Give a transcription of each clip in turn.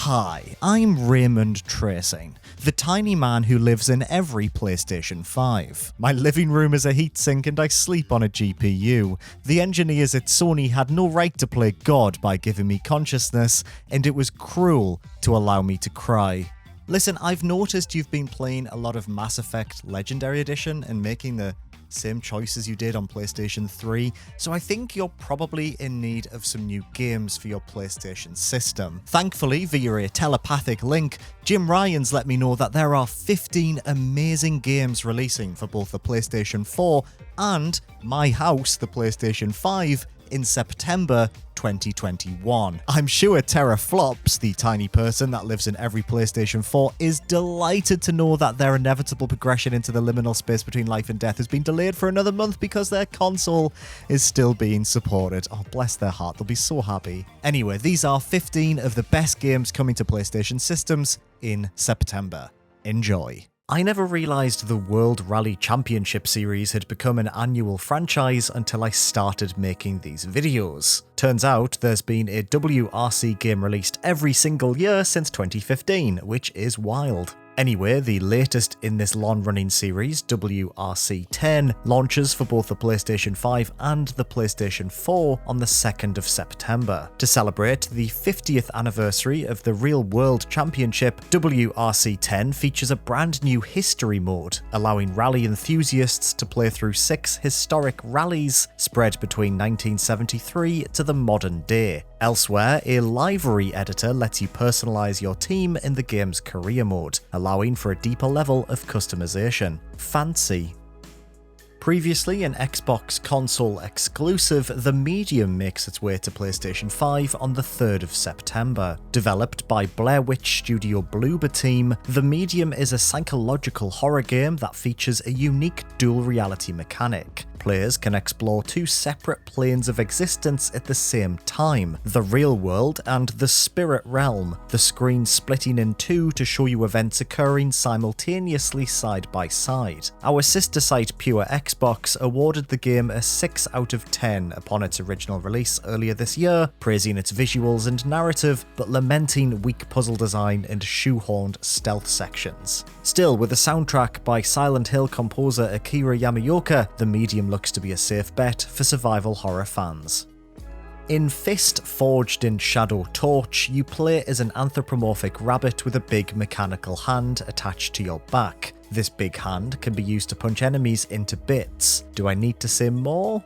Hi, I'm Raymond Tracing, the tiny man who lives in every PlayStation 5. My living room is a heatsink and I sleep on a GPU. The engineers at Sony had no right to play God by giving me consciousness, and it was cruel to allow me to cry. Listen, I've noticed you've been playing a lot of Mass Effect Legendary Edition and making the same choices you did on PlayStation 3, so I think you're probably in need of some new games for your PlayStation system. Thankfully, via a telepathic link, Jim Ryan's let me know that there are 15 amazing games releasing for both the PlayStation 4 and my house, the PlayStation 5, in September 2021. I'm sure Teraflops, the tiny person that lives in every PlayStation 4, is delighted to know that their inevitable progression into the liminal space between life and death has been delayed for another month because their console is still being supported. Oh, bless their heart, they'll be so happy. Anyway, these are 15 of the best games coming to PlayStation systems in September. Enjoy. I never realised the World Rally Championship Series had become an annual franchise until I started making these videos. Turns out there's been a WRC game released every single year since 2015, which is wild. Anyway, the latest in this long-running series, WRC 10, launches for both the PlayStation 5 and the PlayStation 4 on the 2nd of September. To celebrate the 50th anniversary of the Real World Championship, WRC 10 features a brand new history mode, allowing rally enthusiasts to play through 6 historic rallies spread between 1973 to the modern day. Elsewhere, a livery editor lets you personalize your team in the game's career mode, allowing for a deeper level of customization. Fancy. Previously an Xbox console exclusive, The Medium makes its way to PlayStation 5 on the 3rd of September. Developed by Blair Witch Studio Bloober Team, The Medium is a psychological horror game that features a unique dual reality mechanic. Players can explore 2 separate planes of existence at the same time, the real world and the spirit realm, the screen splitting in 2 to show you events occurring simultaneously side by side. Our sister site Pure Xbox awarded the game a 6 out of 10 upon its original release earlier this year, praising its visuals and narrative, but lamenting weak puzzle design and shoehorned stealth sections. Still, with a soundtrack by Silent Hill composer Akira Yamaoka, The Medium looks to be a safe bet for survival horror fans. In F.I.S.T. Forged in Shadow Torch, you play as an anthropomorphic rabbit with a big mechanical hand attached to your back. This big hand can be used to punch enemies into bits. Do I need to say more?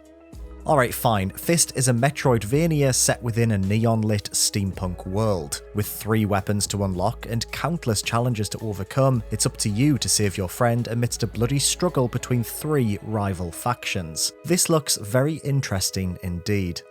Alright, fine. F.I.S.T. is a Metroidvania set within a neon-lit steampunk world. With 3 weapons to unlock and countless challenges to overcome, it's up to you to save your friend amidst a bloody struggle between 3 rival factions. This looks very interesting indeed.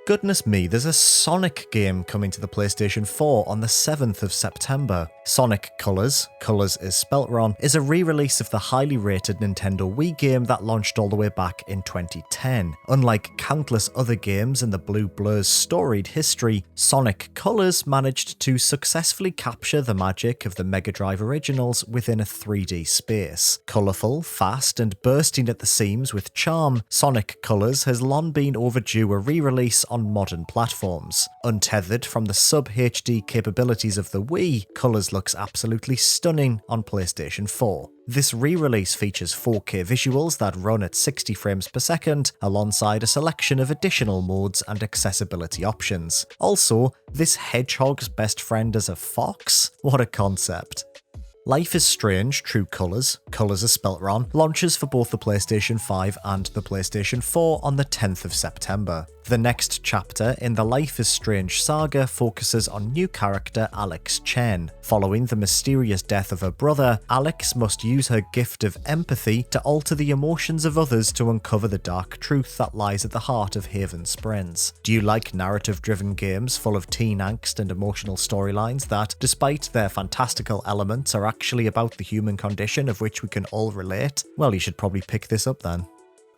Goodness me, there's a Sonic game coming to the PlayStation 4 on the 7th of September. Sonic Colors, Colors is spelt wrong, is a re-release of the highly rated Nintendo Wii game that launched all the way back in 2010. Unlike countless other games in the Blue Blur's storied history, Sonic Colors managed to successfully capture the magic of the Mega Drive originals within a 3D space. Colourful, fast, and bursting at the seams with charm, Sonic Colors has long been overdue a re-release on modern platforms. Untethered from the sub-HD capabilities of the Wii, Colors looks absolutely stunning on PlayStation 4. This re-release features 4K visuals that run at 60 frames per second, alongside a selection of additional modes and accessibility options. Also, this hedgehog's best friend is a fox? What a concept. Life is Strange True Colors, Colors is spelt wrong, launches for both the PlayStation 5 and the PlayStation 4 on the 10th of September. The next chapter in the Life is Strange saga focuses on new character Alex Chen. Following the mysterious death of her brother, Alex must use her gift of empathy to alter the emotions of others to uncover the dark truth that lies at the heart of Haven Springs. Do you like narrative-driven games full of teen angst and emotional storylines that, despite their fantastical elements, are actually about the human condition of which we can all relate? Well, you should probably pick this up then.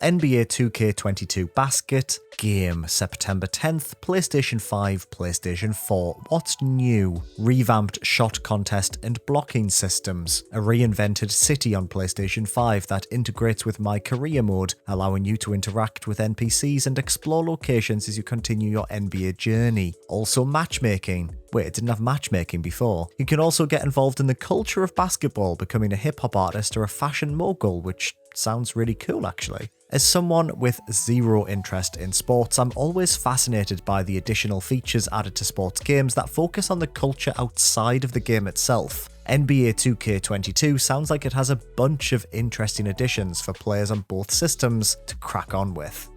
NBA 2K22 Basket game, September 10th, PlayStation 5, PlayStation 4. What's new? Revamped shot contest and blocking systems. A reinvented city on PlayStation 5 that integrates with My Career mode, allowing you to interact with NPCs and explore locations as you continue your NBA journey. Also matchmaking. Wait, it didn't have matchmaking before. You can also get involved in the culture of basketball, becoming a hip-hop artist or a fashion mogul, which sounds really cool actually. As someone with zero interest in sports, I'm always fascinated by the additional features added to sports games that focus on the culture outside of the game itself. NBA 2K22 sounds like it has a bunch of interesting additions for players on both systems to crack on with.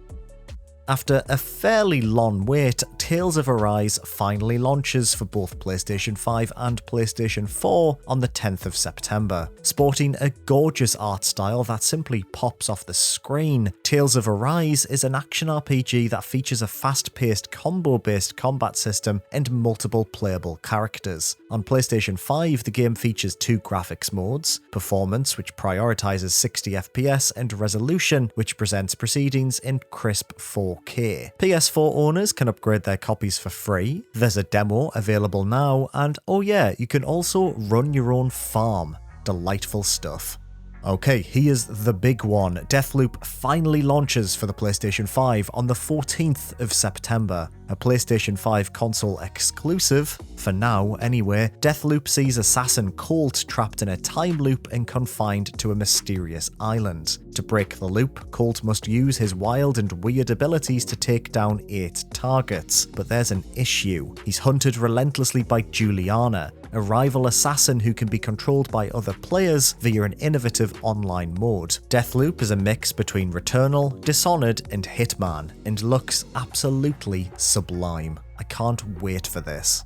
After a fairly long wait, Tales of Arise finally launches for both PlayStation 5 and PlayStation 4 on the 10th of September. Sporting a gorgeous art style that simply pops off the screen, Tales of Arise is an action RPG that features a fast-paced combo-based combat system and multiple playable characters. On PlayStation 5, the game features two graphics modes: Performance, which prioritizes 60 FPS, and Resolution, which presents proceedings in crisp 4K. PS4 owners can upgrade their copies for free, there's a demo available now, and oh yeah, you can also run your own farm. Delightful stuff. Okay, here's the big one. Deathloop finally launches for the PlayStation 5 on the 14th of September. A PlayStation 5 console exclusive, for now anyway, Deathloop sees assassin Colt trapped in a time loop and confined to a mysterious island. To break the loop, Colt must use his wild and weird abilities to take down 8 targets. But there's an issue. He's hunted relentlessly by Juliana, a rival assassin who can be controlled by other players via an innovative online mode. Deathloop is a mix between Returnal, Dishonored, and Hitman, and looks absolutely sublime. I can't wait for this.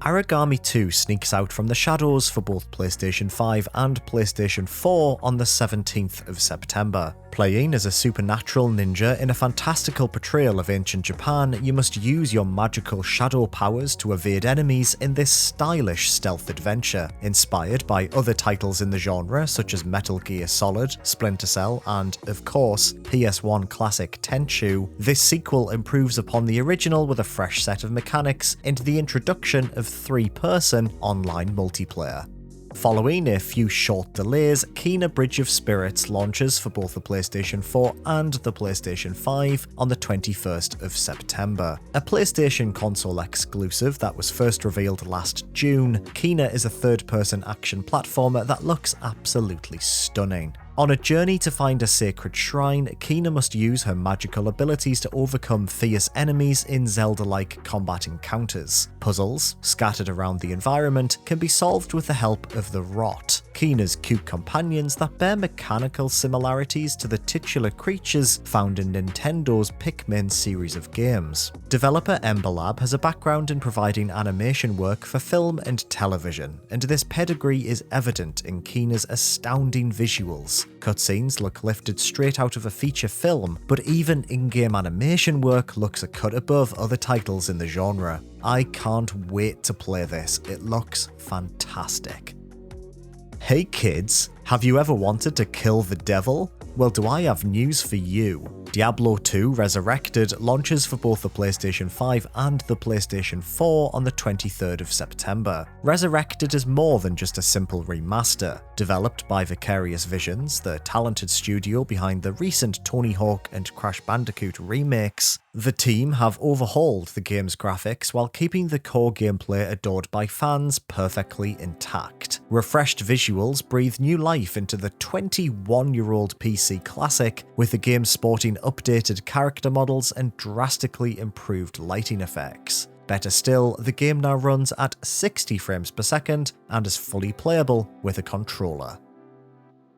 ARAGAMI 2 sneaks out from the shadows for both PlayStation 5 and PlayStation 4 on the 17th of September. Playing as a supernatural ninja in a fantastical portrayal of ancient Japan, you must use your magical shadow powers to evade enemies in this stylish stealth adventure. Inspired by other titles in the genre such as Metal Gear Solid, Splinter Cell, and, of course, PS1 classic Tenchu, this sequel improves upon the original with a fresh set of mechanics and the introduction of 3-person online multiplayer. Following a few short delays, Kena Bridge of Spirits launches for both the PlayStation 4 and the PlayStation 5 on the 21st of September. A PlayStation console exclusive that was first revealed last June, Kena is a third-person action platformer that looks absolutely stunning. On a journey to find a sacred shrine, Kena must use her magical abilities to overcome fierce enemies in Zelda-like combat encounters. Puzzles, scattered around the environment, can be solved with the help of the Rot, Kena's cute companions that bear mechanical similarities to the titular creatures found in Nintendo's Pikmin series of games. Developer Ember Lab has a background in providing animation work for film and television, and this pedigree is evident in Kena's astounding visuals. Cutscenes look lifted straight out of a feature film, but even in-game animation work looks a cut above other titles in the genre. I can't wait to play this, it looks fantastic. Hey kids, have you ever wanted to kill the devil? Well, do I have news for you. Diablo 2 Resurrected launches for both the PlayStation 5 and the PlayStation 4 on the 23rd of September. Resurrected is more than just a simple remaster. Developed by Vicarious Visions, the talented studio behind the recent Tony Hawk and Crash Bandicoot remakes, the team have overhauled the game's graphics while keeping the core gameplay adored by fans perfectly intact. Refreshed visuals breathe new life into the 21-year-old PC classic, with the game sporting updated character models and drastically improved lighting effects. Better still, the game now runs at 60 frames per second and is fully playable with a controller.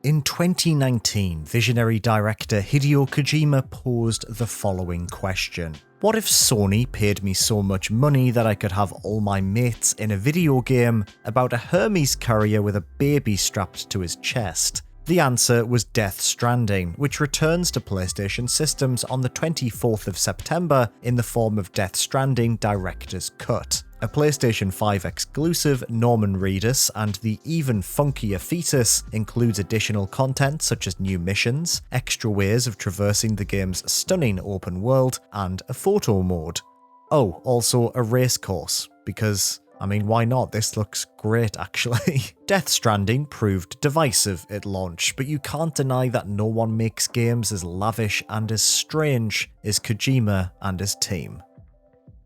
In 2019, visionary director Hideo Kojima posed the following question. What if Sony paid me so much money that I could have all my mates in a video game about a Hermes courier with a baby strapped to his chest? The answer was Death Stranding, which returns to PlayStation systems on the 24th of September in the form of Death Stranding Director's Cut. A PlayStation 5 exclusive, Norman Reedus and the even funkier Fetus includes additional content such as new missions, extra ways of traversing the game's stunning open world, and a photo mode. Oh, also a race course, because I mean, why not? This looks great, actually. Death Stranding proved divisive at launch, but you can't deny that no one makes games as lavish and as strange as Kojima and his team.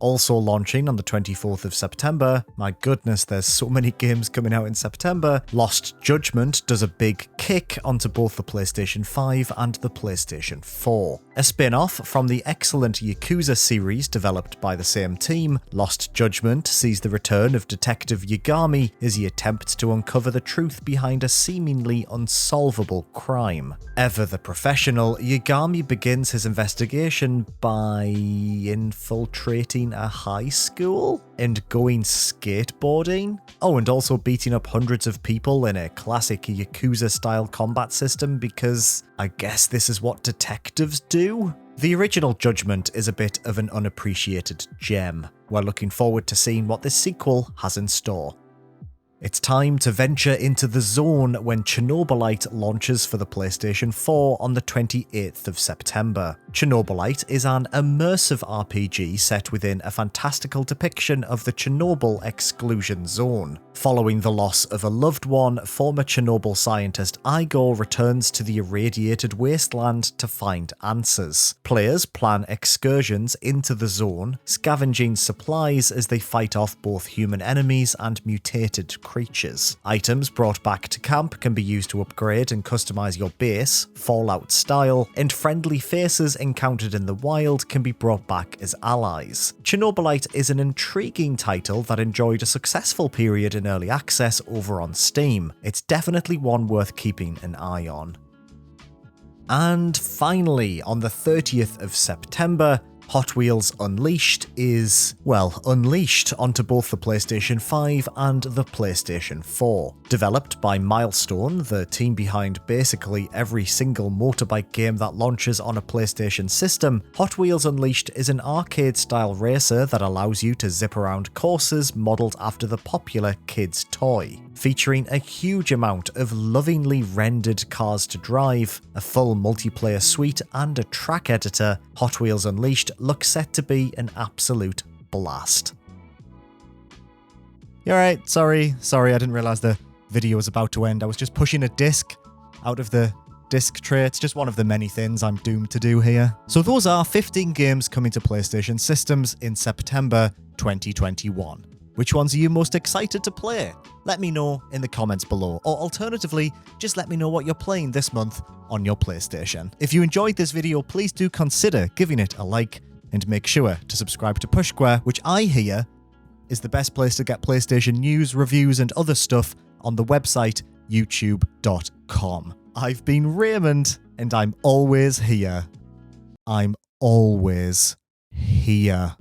Also launching on the 24th of September, my goodness, there's so many games coming out in September, Lost Judgment does a big kick onto both the PlayStation 5 and the PlayStation 4. A spin-off from the excellent Yakuza series developed by the same team, Lost Judgment sees the return of Detective Yagami as he attempts to uncover the truth behind a seemingly unsolvable crime. Ever the professional, Yagami begins his investigation by infiltrating a high school and going skateboarding. Oh, and also beating up hundreds of people in a classic Yakuza-style combat system because I guess this is what detectives do? The original Judgment is a bit of an unappreciated gem. We're looking forward to seeing what this sequel has in store. It's time to venture into the zone when Chernobylite launches for the PlayStation 4 on the 28th of September. Chernobylite is an immersive RPG set within a fantastical depiction of the Chernobyl exclusion zone. Following the loss of a loved one, former Chernobyl scientist Igor returns to the irradiated wasteland to find answers. Players plan excursions into the zone, scavenging supplies as they fight off both human enemies and mutated creatures. Items brought back to camp can be used to upgrade and customize your base, Fallout style, and friendly faces encountered in the wild can be brought back as allies. Chernobylite is an intriguing title that enjoyed a successful period in early access over on Steam. It's definitely one worth keeping an eye on. And finally, on the 30th of September, Hot Wheels Unleashed is, well, unleashed onto both the PlayStation 5 and the PlayStation 4. Developed by Milestone, the team behind basically every single motorbike game that launches on a PlayStation system, Hot Wheels Unleashed is an arcade-style racer that allows you to zip around courses modelled after the popular kids' toy. Featuring a huge amount of lovingly rendered cars to drive, a full multiplayer suite and a track editor, Hot Wheels Unleashed looks set to be an absolute blast. You're right, sorry, I didn't realise the video was about to end. I was just pushing a disc out of the disc tray. It's just one of the many things I'm doomed to do here. So those are 15 games coming to PlayStation systems in September 2021. Which ones are you most excited to play? Let me know in the comments below, or alternatively, just let me know what you're playing this month on your PlayStation. If you enjoyed this video, please do consider giving it a like, and make sure to subscribe to Push Square, which I hear is the best place to get PlayStation news, reviews, and other stuff on the website youtube.com. I've been Raymond, and I'm always here. I'm always here.